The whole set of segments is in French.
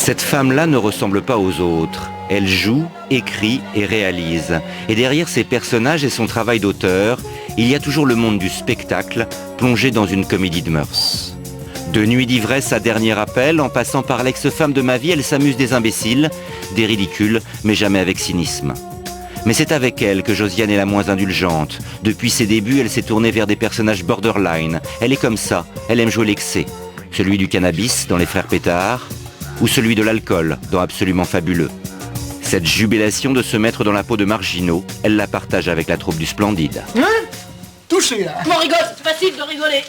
Cette femme-là ne ressemble pas aux autres. Elle joue, écrit et réalise. Et derrière ses personnages et son travail d'auteur, il y a toujours le monde du spectacle, plongé dans une comédie de mœurs. De Nuit d'ivresse à Dernier appel, en passant par L'ex-femme de ma vie, elle s'amuse des imbéciles, des ridicules, mais jamais avec cynisme. Mais c'est avec elle que Josiane est la moins indulgente. Depuis ses débuts, elle s'est tournée vers des personnages borderline. Elle est comme ça, elle aime jouer l'excès. Celui du cannabis dans Les Frères Pétard, ou celui de l'alcool dans Absolument fabuleux. Cette jubilation de se mettre dans la peau de marginaux, elle la partage avec la troupe du Splendide. Hein? Touché là. Mon rigole, c'est facile de rigoler.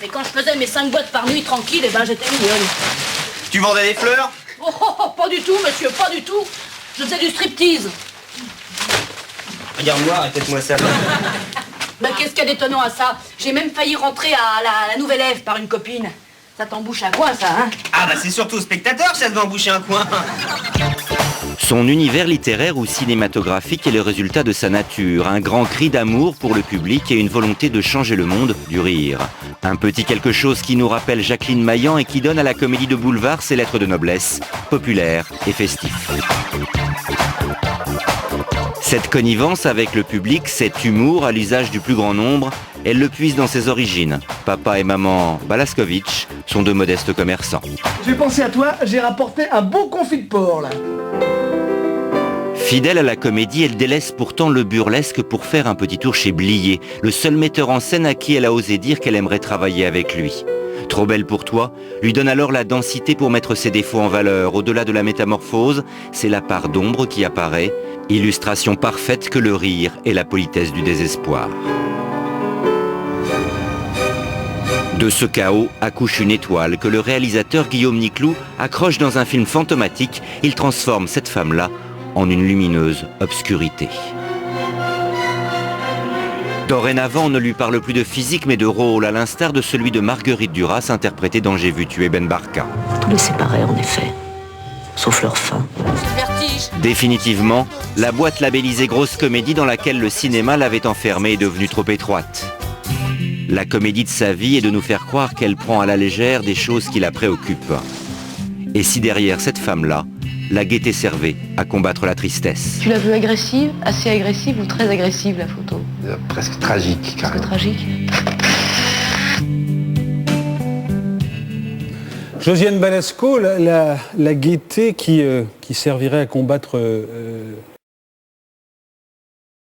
Mais quand je faisais mes 5 boîtes par nuit tranquille, eh ben j'étais mignonne. Tu vendais des fleurs? Oh, pas du tout, monsieur, pas du tout. Je faisais du striptease. Regarde-moi, répète-moi ça. Ben qu'est-ce qu'il y a d'étonnant à ça? J'ai même failli rentrer à la Nouvelle Ève par une copine. Ça t'embouche à quoi, ça, hein? Ah bah c'est surtout au spectateur, ça doit emboucher un coin. Son univers littéraire ou cinématographique est le résultat de sa nature, un grand cri d'amour pour le public et une volonté de changer le monde du rire. Un petit quelque chose qui nous rappelle Jacqueline Maillan et qui donne à la comédie de boulevard ses lettres de noblesse, populaire et festif. Cette connivence avec le public, cet humour à l'usage du plus grand nombre, elle le puise dans ses origines. Papa et maman Balaskovic sont deux modestes commerçants. J'ai pensé à toi, j'ai rapporté un beau confit de porc là. Fidèle à la comédie, elle délaisse pourtant le burlesque pour faire un petit tour chez Blier, le seul metteur en scène à qui elle a osé dire qu'elle aimerait travailler avec lui. Trop belle pour toi lui donne alors la densité pour mettre ses défauts en valeur. Au-delà de la métamorphose, c'est la part d'ombre qui apparaît, illustration parfaite que le rire et la politesse du désespoir. De ce chaos accouche une étoile que le réalisateur Guillaume Niclou accroche dans un film fantomatique. Il transforme cette femme-là en une lumineuse obscurité. Dorénavant, on ne lui parle plus de physique mais de rôle, à l'instar de celui de Marguerite Duras, interprétée dans J'ai vu tuer Ben Barka. Tous les séparés, en effet. Sauf leur fin. Vertige. Définitivement, la boîte labellisée grosse comédie dans laquelle le cinéma l'avait enfermée est devenue trop étroite. La comédie de sa vie est de nous faire croire qu'elle prend à la légère des choses qui la préoccupent. Et si derrière cette femme-là, la gaieté servait à combattre la tristesse. Tu l'as vue agressive, assez agressive ou très agressive la photo? Presque tragique, carrément. Presque tragique. Josiane Balasco, la gaieté qui servirait à combattre